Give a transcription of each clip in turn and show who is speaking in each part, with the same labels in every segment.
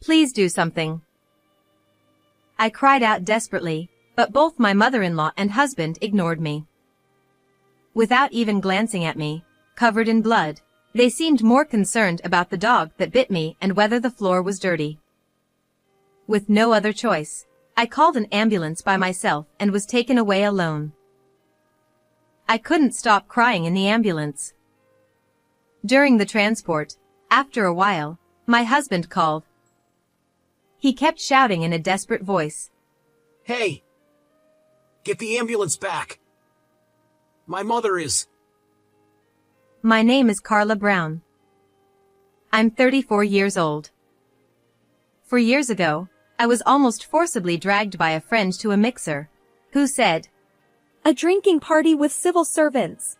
Speaker 1: Please do something. I cried out desperately, but both my mother-in-law and husband ignored me. Without even glancing at me, covered in blood, they seemed more concerned about the dog that bit me and whether the floor was dirty. With no other choice, I called an ambulance by myself and was taken away alone. I couldn't stop crying in the ambulance. During the transport, after a while, my husband called. He kept shouting in a desperate voice.
Speaker 2: Hey! Get the ambulance back! My mother is...
Speaker 1: My name is Carla Brown. I'm 34 years old. 4 years ago, I was almost forcibly dragged by a friend to a mixer, who said,
Speaker 3: "A drinking party with civil servants.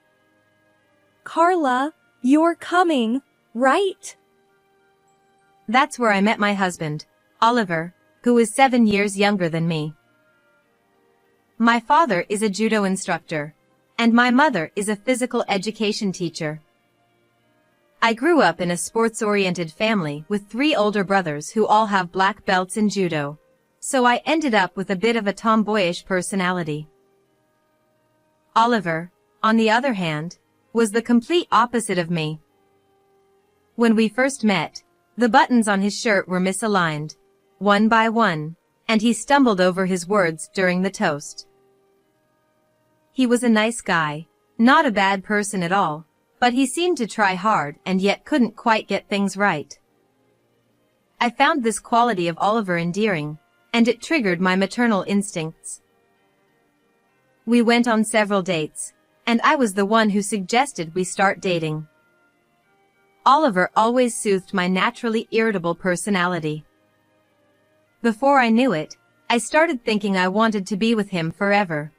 Speaker 3: Carla, you're coming, right?"
Speaker 1: That's where I met my husband, Oliver, who is 7 years younger than me. My father is a judo instructor, and my mother is a physical education teacher. I grew up in a sports-oriented family with 3 older brothers who all have black belts in judo, so I ended up with a bit of a tomboyish personality. Oliver, on the other hand, was the complete opposite of me. When we first met, the buttons on his shirt were misaligned, one by one, and he stumbled over his words during the toast. He was a nice guy, not a bad person at all, but he seemed to try hard and yet couldn't quite get things right. I found this quality of Oliver endearing, and it triggered my maternal instincts. We went on several dates, and I was the one who suggested we start dating. Oliver always soothed my naturally irritable personality. Before I knew it, I started thinking I wanted to be with him forever.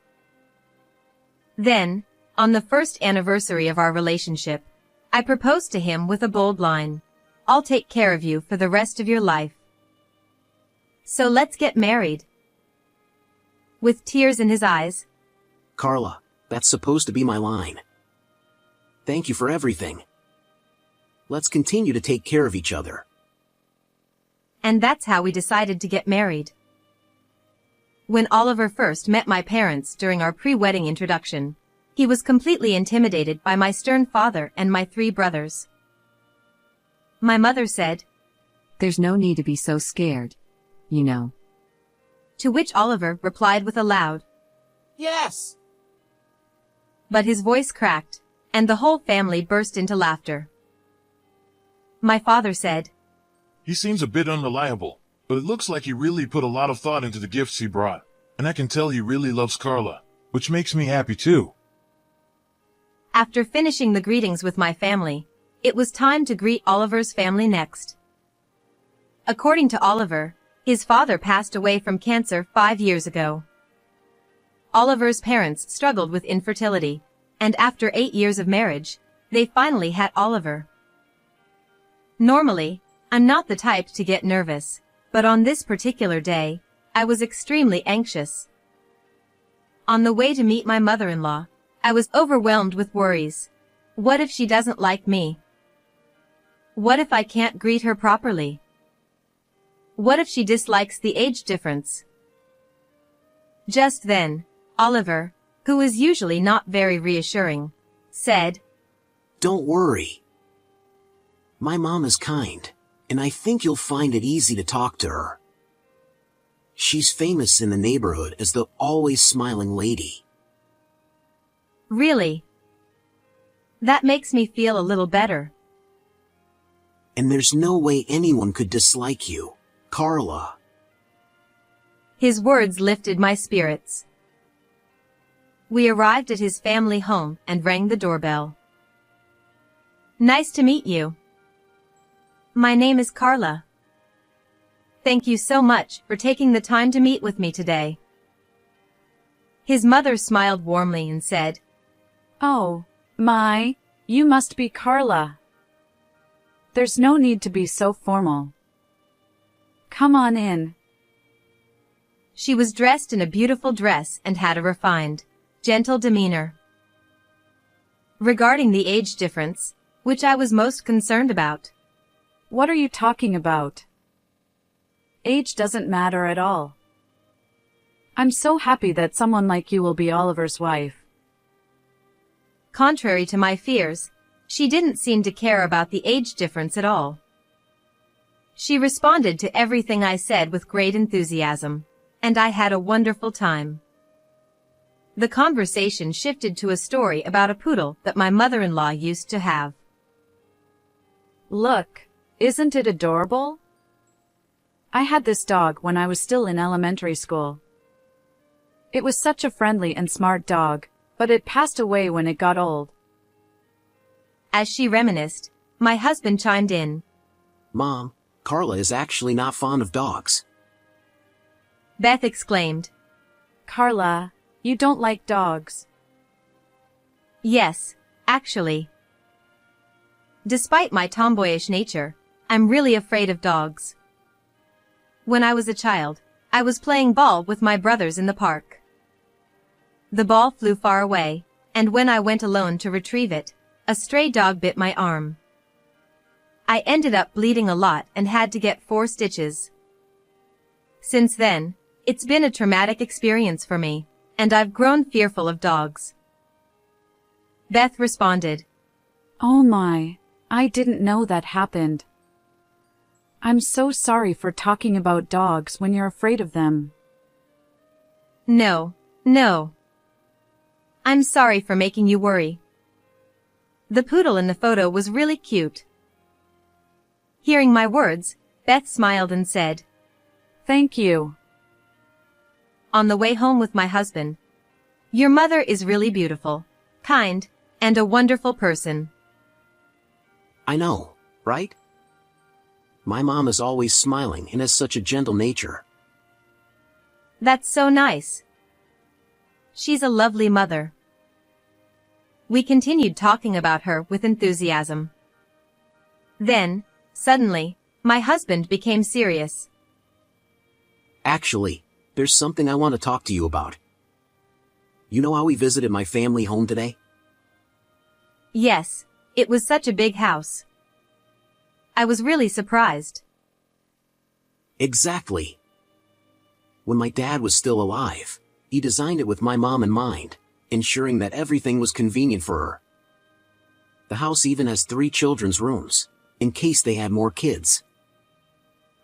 Speaker 1: Then, on the first anniversary of our relationship, I proposed to him with a bold line, "I'll take care of you for the rest of your life. So let's get married." With tears in his eyes,
Speaker 2: Carla, that's supposed to be my line. Thank you for everything. Let's continue to take care of each other.
Speaker 1: And that's how we decided to get married. When Oliver first met my parents during our pre-wedding introduction, he was completely intimidated by my stern father and my 3 brothers. My mother said,
Speaker 4: "There's no need to be so scared, you know."
Speaker 1: To which Oliver replied with a loud,
Speaker 2: Yes!
Speaker 1: but his voice cracked, and the whole family burst into laughter. My father said,
Speaker 5: "He seems a bit unreliable, but it looks like he really put a lot of thought into the gifts he brought, and I can tell he really loves Carla, which makes me happy too."
Speaker 1: After finishing the greetings with my family, it was time to greet Oliver's family next. According to Oliver, his father passed away from cancer 5 years ago. Oliver's parents struggled with infertility, and after 8 years of marriage, they finally had Oliver. Normally, I'm not the type to get nervous, but on this particular day, I was extremely anxious. On the way to meet my mother-in-law, I was overwhelmed with worries. What if she doesn't like me? What if I can't greet her properly? What if she dislikes the age difference? Just then, Oliver, who is usually not very reassuring, said,
Speaker 2: Don't worry. My mom is kind, and I think you'll find it easy to talk to her. She's famous in the neighborhood as the always smiling lady.
Speaker 1: Really? That makes me feel a little better.
Speaker 2: And there's no way anyone could dislike you, Carla.
Speaker 1: His words lifted my spirits. We arrived at his family home and rang the doorbell. Nice to meet you. My name is Carla. Thank you so much for taking the time to meet with me today. His mother smiled warmly and said,
Speaker 4: "Oh, my, you must be Carla. There's no need to be so formal. Come on in."
Speaker 1: She was dressed in a beautiful dress and had a refined, gentle demeanor. Regarding the age difference, which I was most concerned about.
Speaker 4: "What are you talking about?" Age doesn't matter at all. I'm so happy that someone like you will be Oliver's wife.
Speaker 1: Contrary to my fears, she didn't seem to care about the age difference at all. She responded to everything I said with great enthusiasm, and I had a wonderful time. The conversation shifted to a story about a poodle that my mother-in-law used to have.
Speaker 4: Look, isn't it adorable? I had this dog when I was still in elementary school. It was such a friendly and smart dog, but it passed away when it got old.
Speaker 1: As she reminisced, my husband chimed in.
Speaker 2: Mom, Carla is actually not fond of dogs.
Speaker 1: Beth exclaimed.
Speaker 4: Carla, you don't like dogs.
Speaker 1: Yes, actually. Despite my tomboyish nature, I'm really afraid of dogs. When I was a child, I was playing ball with my brothers in the park. The ball flew far away, and when I went alone to retrieve it, a stray dog bit my arm. I ended up bleeding a lot and had to get 4 stitches. Since then, it's been a traumatic experience for me, and I've grown fearful of dogs. Beth responded.
Speaker 4: Oh my, I didn't know that happened. I'm so sorry for talking about dogs when you're afraid of them.
Speaker 1: No. I'm sorry for making you worry. The poodle in the photo was really cute. Hearing my words, Beth smiled and said,
Speaker 4: Thank you.
Speaker 1: On the way home with my husband, your mother is really beautiful, kind, and a wonderful person.
Speaker 2: I know, right? My mom is always smiling and has such a gentle nature.
Speaker 1: That's so nice. She's a lovely mother. We continued talking about her with enthusiasm. Then, suddenly, my husband became serious.
Speaker 2: Actually, there's something I want to talk to you about. You know how we visited my family home today?
Speaker 1: Yes, it was such a big house. I was really surprised.
Speaker 2: Exactly. When my dad was still alive, he designed it with my mom in mind, ensuring that everything was convenient for her. The house even has 3 children's rooms, in case they had more kids.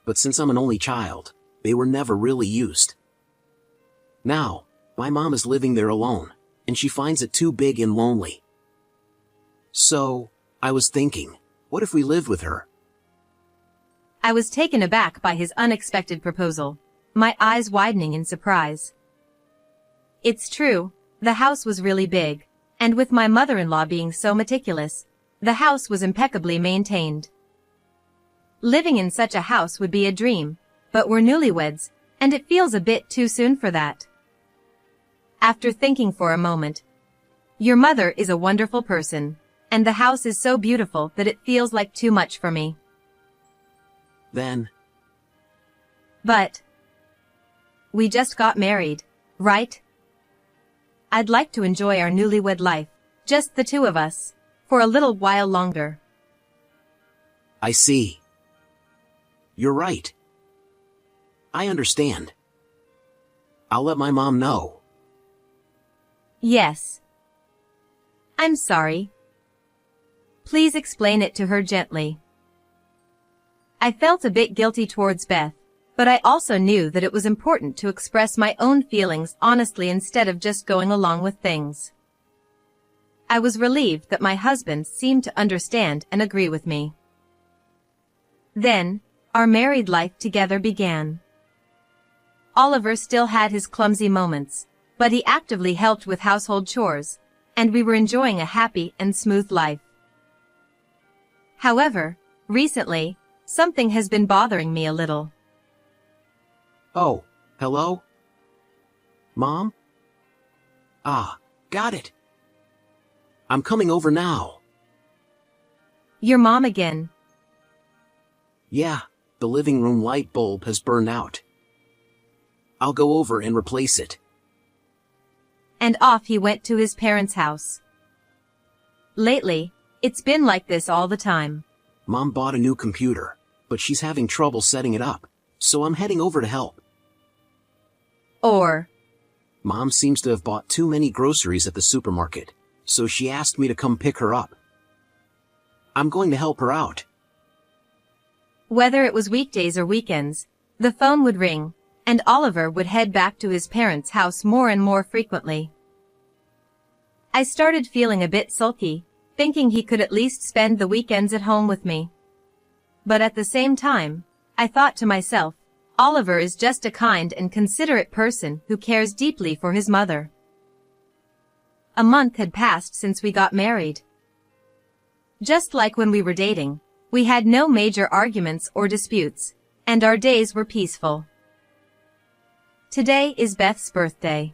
Speaker 2: But since I'm an only child, they were never really used. Now, my mom is living there alone, and she finds it too big and lonely. So, I was thinking, what if we lived with her?
Speaker 1: I was taken aback by his unexpected proposal, my eyes widening in surprise. It's true, the house was really big, and with my mother-in-law being so meticulous, the house was impeccably maintained. Living in such a house would be a dream, but we're newlyweds, and it feels a bit too soon for that. After thinking for a moment, your mother is a wonderful person, and the house is so beautiful that it feels like too much for me. But we just got married, right? I'd like to enjoy our newlywed life, just the 2 of us, for a little while longer.
Speaker 2: I see. You're right. I understand. I'll let my mom know.
Speaker 1: Yes. I'm sorry. Please explain it to her gently. I felt a bit guilty towards Beth, but I also knew that it was important to express my own feelings honestly instead of just going along with things. I was relieved that my husband seemed to understand and agree with me. Then, our married life together began. Oliver still had his clumsy moments, but he actively helped with household chores, and we were enjoying a happy and smooth life. However, recently, something has been bothering me a little.
Speaker 2: Oh, hello? Mom? Ah, got it. I'm coming over now.
Speaker 1: Your mom again.
Speaker 2: Yeah, the living room light bulb has burned out. I'll go over and replace it.
Speaker 1: And off he went to his parents' house. Lately, it's been like this all the time.
Speaker 2: Mom bought a new computer, but she's having trouble setting it up, so I'm heading over to help.
Speaker 1: Or,
Speaker 2: Mom seems to have bought too many groceries at the supermarket, so she asked me to come pick her up. I'm going to help her out.
Speaker 1: whether it was weekdays or weekends, the phone would ring, and Oliver would head back to his parents' house more and more frequently. I started feeling a bit sulky, thinking he could at least spend the weekends at home with me. But at the same time, I thought to myself, Oliver is just a kind and considerate person who cares deeply for his mother. A month had passed since we got married. Just like when we were dating, we had no major arguments or disputes, and our days were peaceful. Today is Beth's birthday.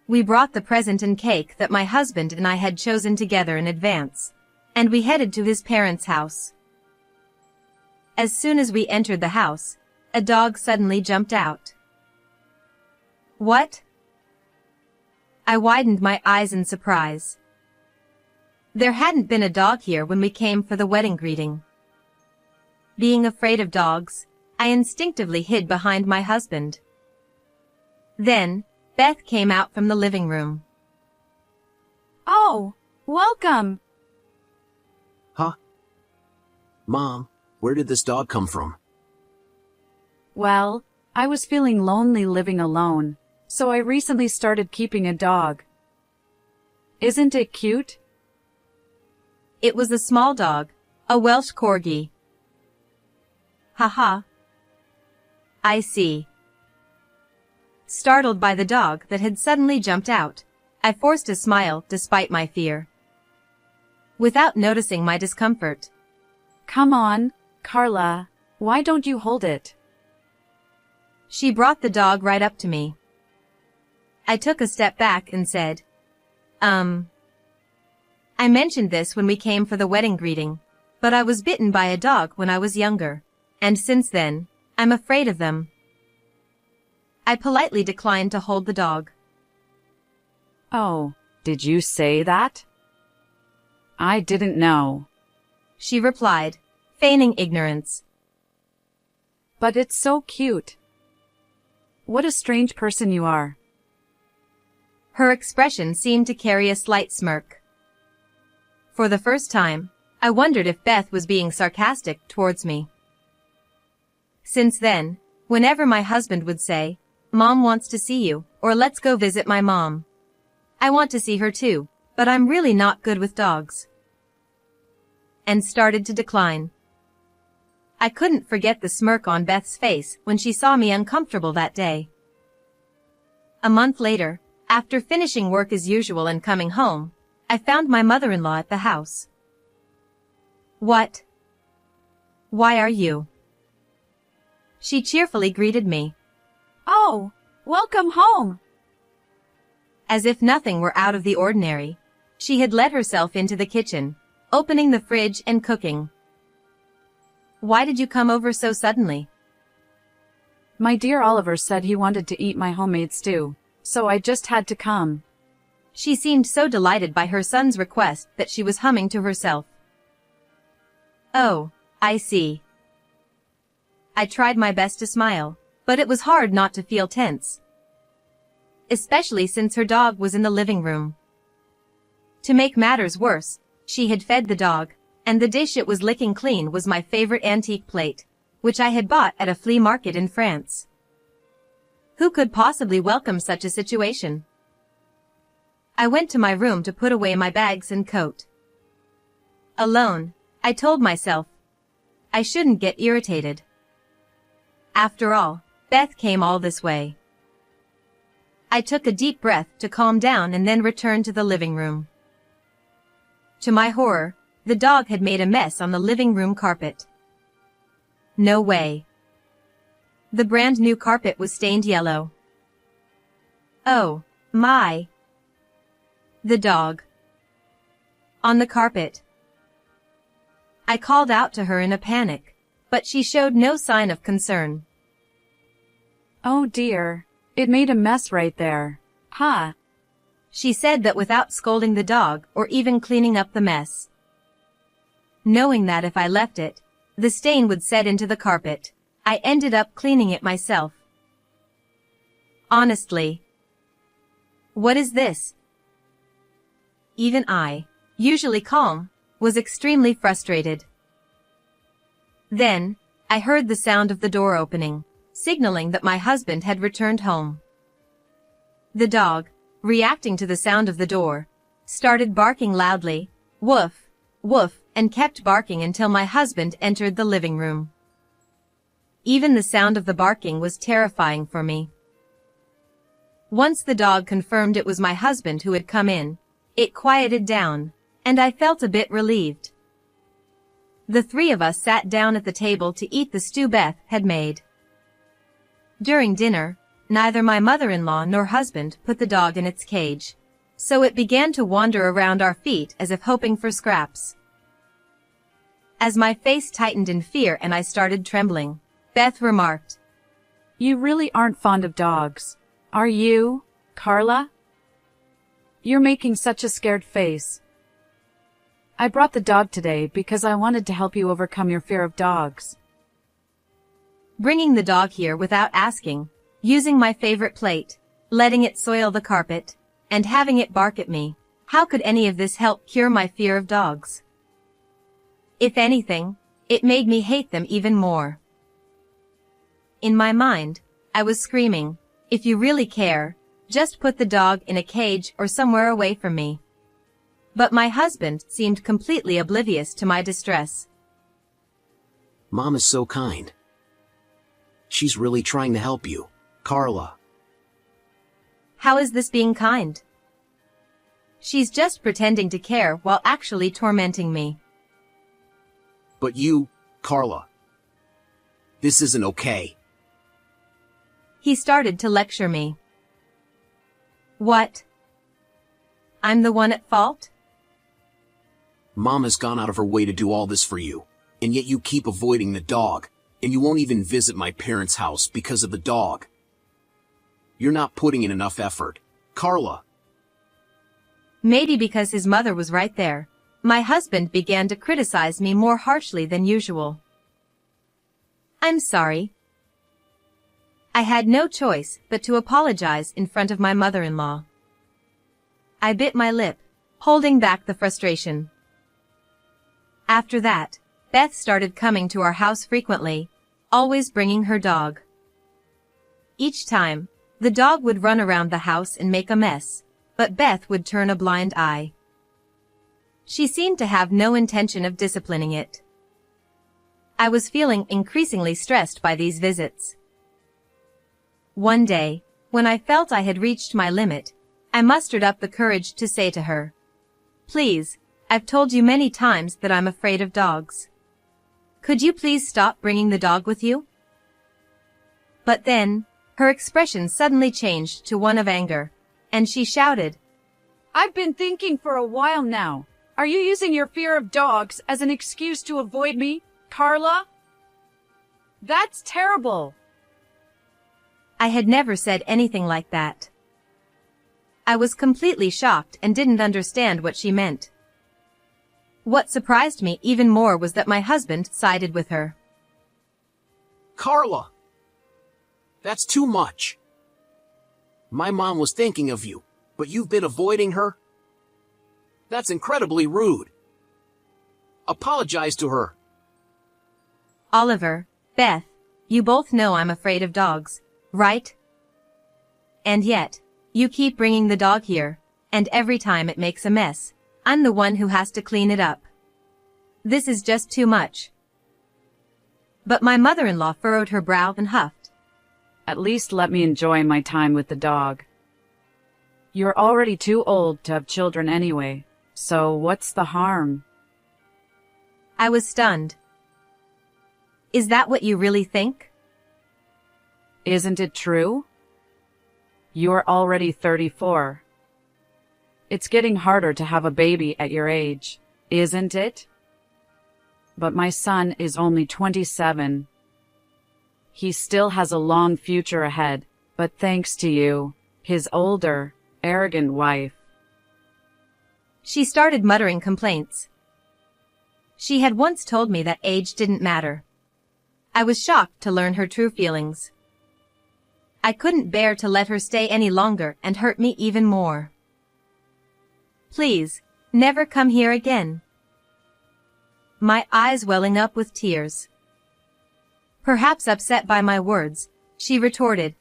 Speaker 1: We brought the present and cake that my husband and I had chosen together in advance, and we headed to his parents' house. As soon as we entered the house, a dog suddenly jumped out. What? I widened my eyes in surprise. There hadn't been a dog here when we came for the wedding greeting. Being afraid of dogs, I instinctively hid behind my husband. Then, Beth came out from the living room.
Speaker 4: Oh, welcome.
Speaker 2: Huh? Mom, where did this dog come from?
Speaker 4: Well, I was feeling lonely living alone, so I recently started keeping a dog. Isn't it cute?
Speaker 1: It was a small dog, a Welsh corgi. Haha. I see. Startled by the dog that had suddenly jumped out, I forced a smile despite my fear. Without noticing my discomfort.
Speaker 4: Come on, Carla, why don't you hold it?
Speaker 1: She brought the dog right up to me. I took a step back and said, I mentioned this when we came for the wedding greeting, but I was bitten by a dog when I was younger, and since then, I'm afraid of them. I politely declined to hold the dog.
Speaker 4: Oh, did you say that? I didn't know.
Speaker 1: She replied, feigning ignorance.
Speaker 4: But it's so cute. What a strange person you are.
Speaker 1: Her expression seemed to carry a slight smirk. For the first time, I wondered if Beth was being sarcastic towards me. Since then, whenever my husband would say, Mom wants to see you, or let's go visit my mom, I want to see her too, but I'm really not good with dogs. And started to decline. I couldn't forget the smirk on Beth's face when she saw me uncomfortable that day. A month later, after finishing work as usual and coming home, I found my mother-in-law at the house. What? Why are you? She cheerfully greeted me.
Speaker 4: Oh, welcome home.
Speaker 1: As if nothing were out of the ordinary, she had let herself into the kitchen, opening the fridge and cooking. Why did you come over so suddenly?
Speaker 4: My dear Oliver said he wanted to eat my homemade stew, so I just had to come.
Speaker 1: She seemed so delighted by her son's request that she was humming to herself. Oh, I see. I tried my best to smile, but it was hard not to feel tense. Especially since her dog was in the living room. To make matters worse, she had fed the dog, and the dish it was licking clean was my favorite antique plate, which I had bought at a flea market in France. Who could possibly welcome such a situation? I went to my room to put away my bags and coat. Alone, I told myself, I shouldn't get irritated. After all, Beth came all this way. I took a deep breath to calm down and then returned to the living room. To my horror, the dog had made a mess on the living room carpet. No way. The brand new carpet was stained yellow. Oh, my. The dog. On the carpet. I called out to her in a panic, but she showed no sign of concern.
Speaker 4: Oh dear, it made a mess right there. Ha!
Speaker 1: She said that without scolding the dog or even cleaning up the mess. Knowing that if I left it, the stain would set into the carpet, I ended up cleaning it myself. Honestly. What is this? Even I, usually calm, was extremely frustrated. Then, I heard the sound of the door opening, signaling that my husband had returned home. The dog, reacting to the sound of the door, started barking loudly, woof, woof, and kept barking until my husband entered the living room. Even the sound of the barking was terrifying for me. Once the dog confirmed it was my husband who had come in, it quieted down, and I felt a bit relieved. The three of us sat down at the table to eat the stew Beth had made. During dinner, neither my mother-in-law nor husband put the dog in its cage, so it began to wander around our feet as if hoping for scraps. As my face tightened in fear and I started trembling, Beth remarked,
Speaker 4: You really aren't fond of dogs, are you, Carla? You're making such a scared face. I brought the dog today because I wanted to help you overcome your fear of dogs.
Speaker 1: Bringing the dog here without asking, using my favorite plate, letting it soil the carpet, and having it bark at me, how could any of this help cure my fear of dogs? If anything, it made me hate them even more. In my mind, I was screaming, if you really care, just put the dog in a cage or somewhere away from me. But my husband seemed completely oblivious to my distress.
Speaker 2: Mom is so kind. She's really trying to help you, Carla.
Speaker 1: How is this being kind? She's just pretending to care while actually tormenting me.
Speaker 2: But you, Carla. This isn't okay.
Speaker 1: He started to lecture me. What? I'm the one at fault?
Speaker 2: Mom has gone out of her way to do all this for you, and yet you keep avoiding the dog, and you won't even visit my parents' house because of the dog. You're not putting in enough effort, Carla.
Speaker 1: Maybe because his mother was right there, my husband began to criticize me more harshly than usual. I'm sorry. I had no choice but to apologize in front of my mother-in-law. I bit my lip, holding back the frustration. After that, Beth started coming to our house frequently, always bringing her dog. Each time, the dog would run around the house and make a mess, but Beth would turn a blind eye. She seemed to have no intention of disciplining it. I was feeling increasingly stressed by these visits. One day, when I felt I had reached my limit, I mustered up the courage to say to her, Please, I've told you many times that I'm afraid of dogs. Could you please stop bringing the dog with you? But then, her expression suddenly changed to one of anger, and she shouted,
Speaker 4: I've been thinking for a while now. Are you using your fear of dogs as an excuse to avoid me, Carla? That's terrible.
Speaker 1: I had never said anything like that. I was completely shocked and didn't understand what she meant. What surprised me even more was that my husband sided with her.
Speaker 2: Carla! That's too much. My mom was thinking of you, but you've been avoiding her? That's incredibly rude. Apologize to her.
Speaker 1: Oliver, Beth, you both know I'm afraid of dogs, right? And yet, you keep bringing the dog here, and every time it makes a mess, I'm the one who has to clean it up. This is just too much. But my mother-in-law furrowed her brow and huffed.
Speaker 4: At least let me enjoy my time with the dog. You're already too old to have children anyway, so what's the harm?
Speaker 1: I was stunned. Is that what you really think?
Speaker 4: Isn't it true? You're already 34. It's getting harder to have a baby at your age, isn't it? But my son is only 27. He still has a long future ahead, but thanks to you, his older, arrogant wife.
Speaker 1: She started muttering complaints. She had once told me that age didn't matter. I was shocked to learn her true feelings. I couldn't bear to let her stay any longer and hurt me even more. Please, never come here again. My eyes welling up with tears. Perhaps upset by my words, she retorted,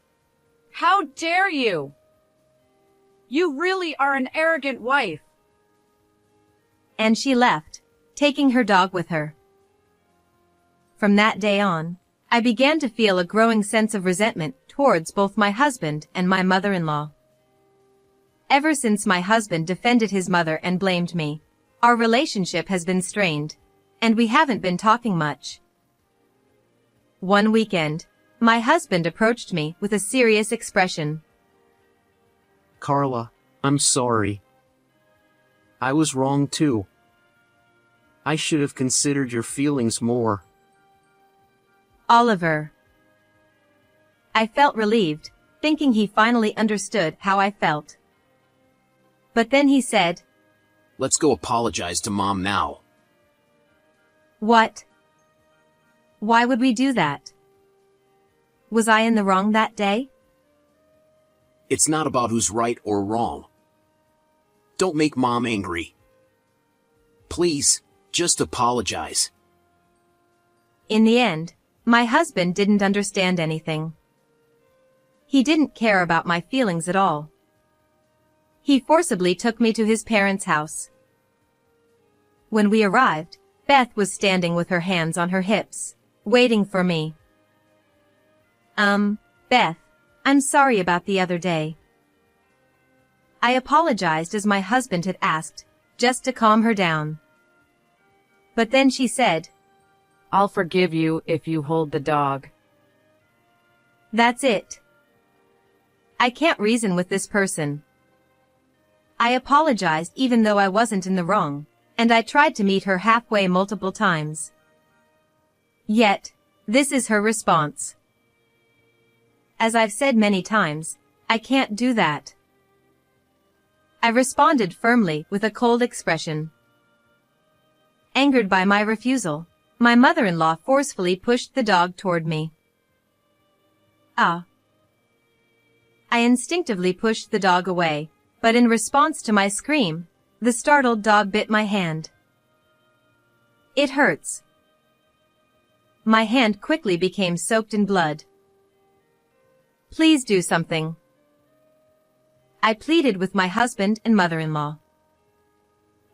Speaker 4: How dare you? You really are an arrogant wife.
Speaker 1: And she left, taking her dog with her. From that day on, I began to feel a growing sense of resentment towards both my husband and my mother-in-law. Ever since my husband defended his mother and blamed me, our relationship has been strained, and we haven't been talking much. One weekend, my husband approached me with a serious expression.
Speaker 2: Carla, I'm sorry. I was wrong too. I should have considered your feelings more.
Speaker 1: Oliver. I felt relieved, thinking he finally understood how I felt. But then he said,
Speaker 2: Let's go apologize to Mom now.
Speaker 1: What? Why would we do that? Was I in the wrong that day?
Speaker 2: It's not about who's right or wrong. Don't make Mom angry. Please, just apologize.
Speaker 1: In the end, my husband didn't understand anything. He didn't care about my feelings at all. He forcibly took me to his parents' house. When we arrived, Beth was standing with her hands on her hips, waiting for me. Beth, I'm sorry about the other day. I apologized as my husband had asked, just to calm her down. But then she said,
Speaker 4: I'll forgive you if you hold the dog.
Speaker 1: That's it. I can't reason with this person. I apologized even though I wasn't in the wrong, and I tried to meet her halfway multiple times. Yet, this is her response. As I've said many times, I can't do that. I responded firmly with a cold expression. Angered by my refusal, my mother-in-law forcefully pushed the dog toward me. Ah. I instinctively pushed the dog away, but in response to my scream, the startled dog bit my hand. It hurts. My hand quickly became soaked in blood. Please do something. I pleaded with my husband and mother-in-law.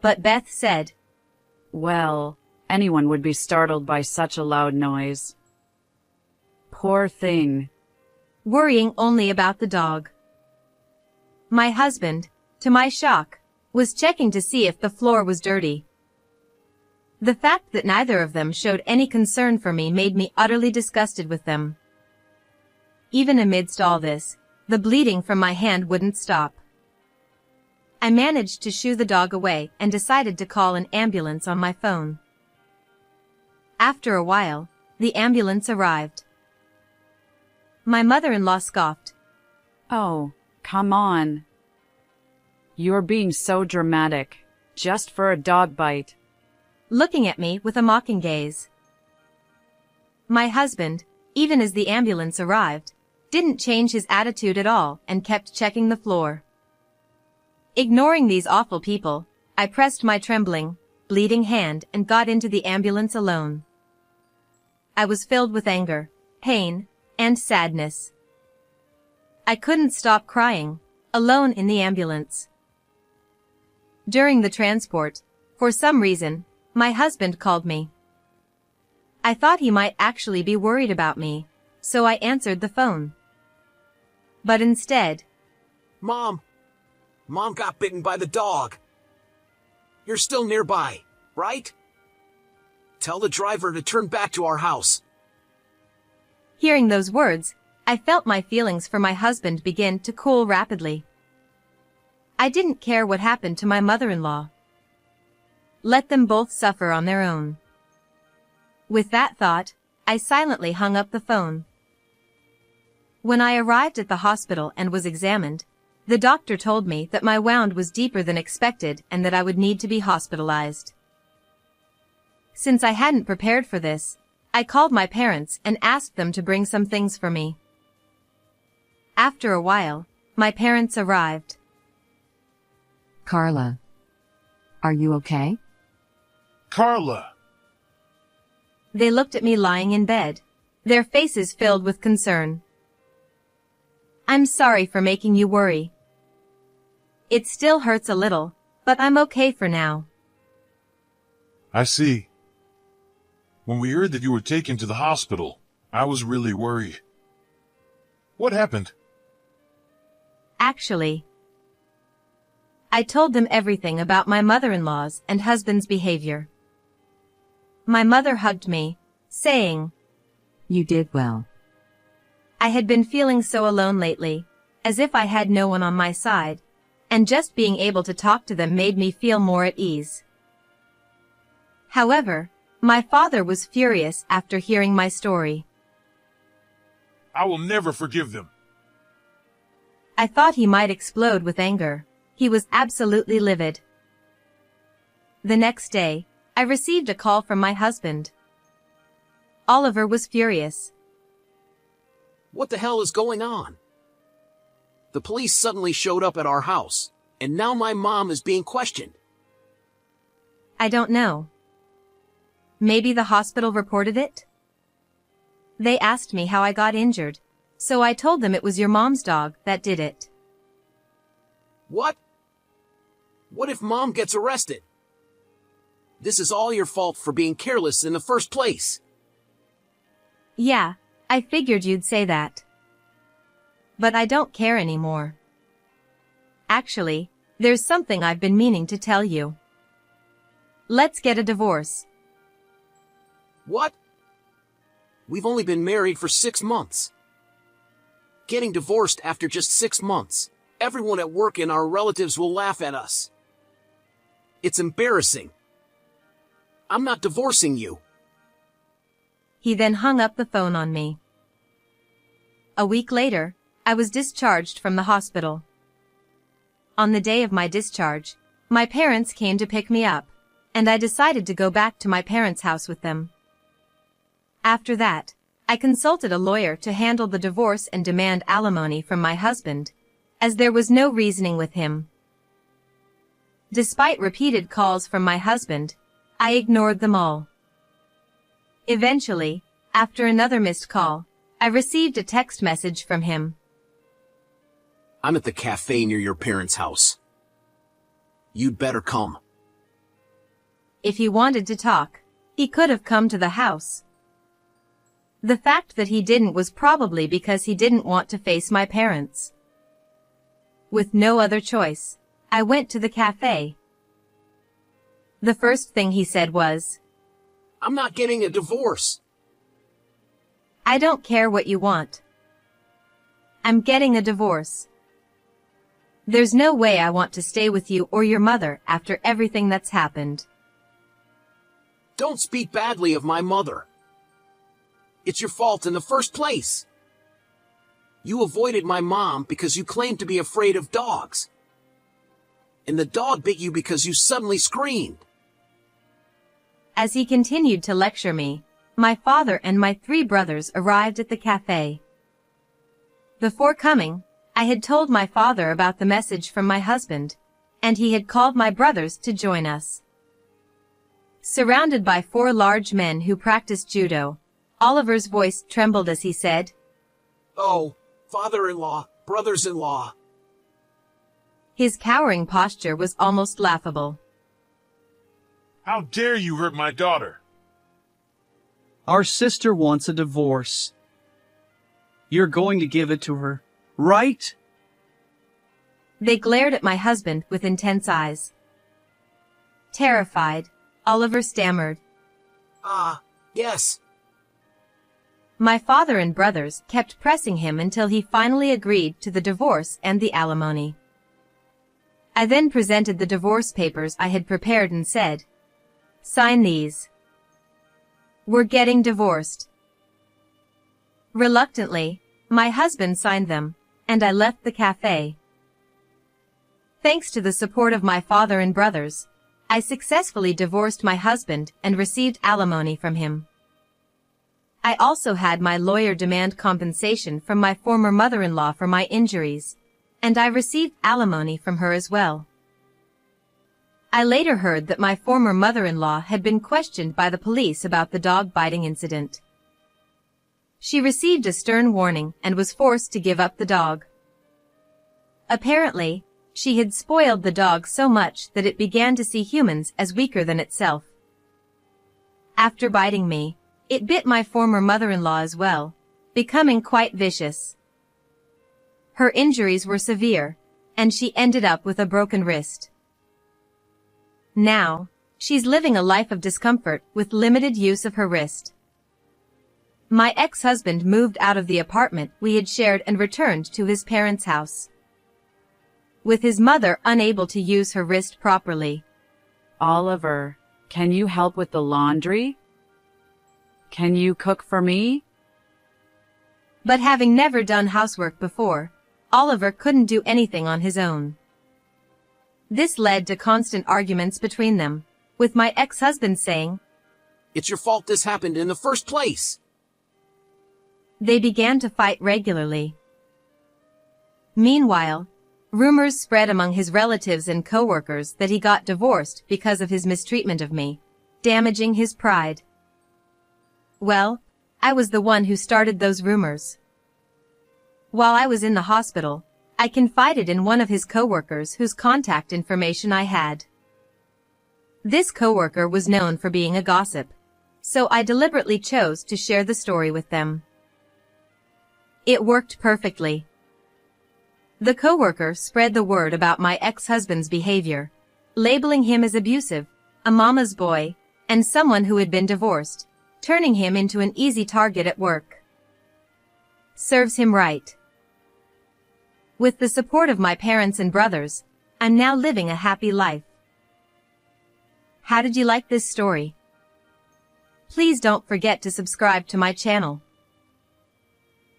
Speaker 1: But Beth said,
Speaker 4: Well, anyone would be startled by such a loud noise. Poor thing.
Speaker 1: Worrying only about the dog. My husband, to my shock, was checking to see if the floor was dirty. The fact that neither of them showed any concern for me made me utterly disgusted with them. Even amidst all this, the bleeding from my hand wouldn't stop. I managed to shoo the dog away and decided to call an ambulance on my phone. After a while, the ambulance arrived. My mother-in-law scoffed.
Speaker 4: Oh, come on. You're being so dramatic, just for a dog bite.
Speaker 1: Looking at me with a mocking gaze. My husband, even as the ambulance arrived, didn't change his attitude at all and kept checking the floor. Ignoring these awful people, I pressed my trembling, bleeding hand and got into the ambulance alone. I was filled with anger, pain, and sadness. I couldn't stop crying, alone in the ambulance. During the transport, for some reason, my husband called me. I thought he might actually be worried about me, so I answered the phone. But instead,
Speaker 2: Mom got bitten by the dog. You're still nearby, right? Tell the driver to turn back to our house.
Speaker 1: Hearing those words, I felt my feelings for my husband begin to cool rapidly. I didn't care what happened to my mother-in-law. Let them both suffer on their own. With that thought, I silently hung up the phone. When I arrived at the hospital and was examined, the doctor told me that my wound was deeper than expected and that I would need to be hospitalized. Since I hadn't prepared for this, I called my parents and asked them to bring some things for me. After a while, my parents arrived.
Speaker 6: Carla. Are you okay?
Speaker 5: Carla!
Speaker 1: They looked at me lying in bed, their faces filled with concern. I'm sorry for making you worry. It still hurts a little, but I'm okay for now.
Speaker 5: I see. When we heard that you were taken to the hospital, I was really worried. What happened?
Speaker 1: Actually, I told them everything about my mother-in-law's and husband's behavior. My mother hugged me, saying,
Speaker 6: You did well.
Speaker 1: I had been feeling so alone lately, as if I had no one on my side, and just being able to talk to them made me feel more at ease. However, my father was furious after hearing my story.
Speaker 5: I will never forgive them.
Speaker 1: I thought he might explode with anger. He was absolutely livid. The next day, I received a call from my husband. Oliver was furious.
Speaker 2: What the hell is going on? The police suddenly showed up at our house, and now my mom is being questioned.
Speaker 1: I don't know. Maybe the hospital reported it? They asked me how I got injured, so I told them it was your mom's dog that did it.
Speaker 2: What? What if Mom gets arrested? This is all your fault for being careless in the first place.
Speaker 1: Yeah, I figured you'd say that. But I don't care anymore. Actually, there's something I've been meaning to tell you. Let's get a divorce.
Speaker 2: What? We've only been married for 6 months. Getting divorced after just 6 months. Everyone at work and our relatives will laugh at us. It's embarrassing. I'm not divorcing you.
Speaker 1: He then hung up the phone on me. A week later, I was discharged from the hospital. On the day of my discharge, my parents came to pick me up, and I decided to go back to my parents' house with them. After that, I consulted a lawyer to handle the divorce and demand alimony from my husband, as there was no reasoning with him. Despite repeated calls from my husband, I ignored them all. Eventually, after another missed call, I received a text message from him.
Speaker 2: I'm at the cafe near your parents' house. You'd better come.
Speaker 1: If he wanted to talk, he could have come to the house. The fact that he didn't was probably because he didn't want to face my parents. With no other choice, I went to the cafe. The first thing he said was,
Speaker 2: I'm not getting a divorce.
Speaker 1: I don't care what you want. I'm getting a divorce. There's no way I want to stay with you or your mother after everything that's happened.
Speaker 2: Don't speak badly of my mother. It's your fault in the first place. You avoided my mom because you claimed to be afraid of dogs. And the dog bit you because you suddenly screamed.
Speaker 1: As he continued to lecture me, my father and my 3 brothers arrived at the cafe. Before coming, I had told my father about the message from my husband, and he had called my brothers to join us. Surrounded by 4 large men who practiced judo, Oliver's voice trembled as he said,
Speaker 2: Oh, father-in-law, brothers-in-law.
Speaker 1: His cowering posture was almost laughable.
Speaker 5: How dare you hurt my daughter?
Speaker 7: Our sister wants a divorce. You're going to give it to her, right?
Speaker 1: They glared at my husband with intense eyes. Terrified, Oliver stammered.
Speaker 2: Yes.
Speaker 1: My father and brothers kept pressing him until he finally agreed to the divorce and the alimony. I then presented the divorce papers I had prepared and said, Sign these. We're getting divorced. Reluctantly, my husband signed them, and I left the cafe. Thanks to the support of my father and brothers, I successfully divorced my husband and received alimony from him. I also had my lawyer demand compensation from my former mother-in-law for my injuries, and I received alimony from her as well. I later heard that my former mother-in-law had been questioned by the police about the dog biting incident. She received a stern warning and was forced to give up the dog. Apparently, she had spoiled the dog so much that it began to see humans as weaker than itself. After biting me, it bit my former mother-in-law as well, becoming quite vicious. Her injuries were severe, and she ended up with a broken wrist. Now, she's living a life of discomfort with limited use of her wrist. My ex-husband moved out of the apartment we had shared and returned to his parents' house, with his mother unable to use her wrist properly.
Speaker 4: Oliver, can you help with the laundry? Can you cook for me?
Speaker 1: But having never done housework before, Oliver couldn't do anything on his own. This led to constant arguments between them, with my ex-husband saying,
Speaker 2: "It's your fault this happened in the first place."
Speaker 1: They began to fight regularly. Meanwhile, rumors spread among his relatives and coworkers that he got divorced because of his mistreatment of me, damaging his pride. Well, I was the one who started those rumors. While I was in the hospital, I confided in one of his coworkers whose contact information I had. This coworker was known for being a gossip, so I deliberately chose to share the story with them. It worked perfectly. The coworker spread the word about my ex-husband's behavior, labeling him as abusive, a mama's boy, and someone who had been divorced, turning him into an easy target at work. Serves him right. With the support of my parents and brothers, I'm now living a happy life. How did you like this story? Please don't forget to subscribe to my channel.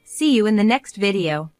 Speaker 1: See you in the next video.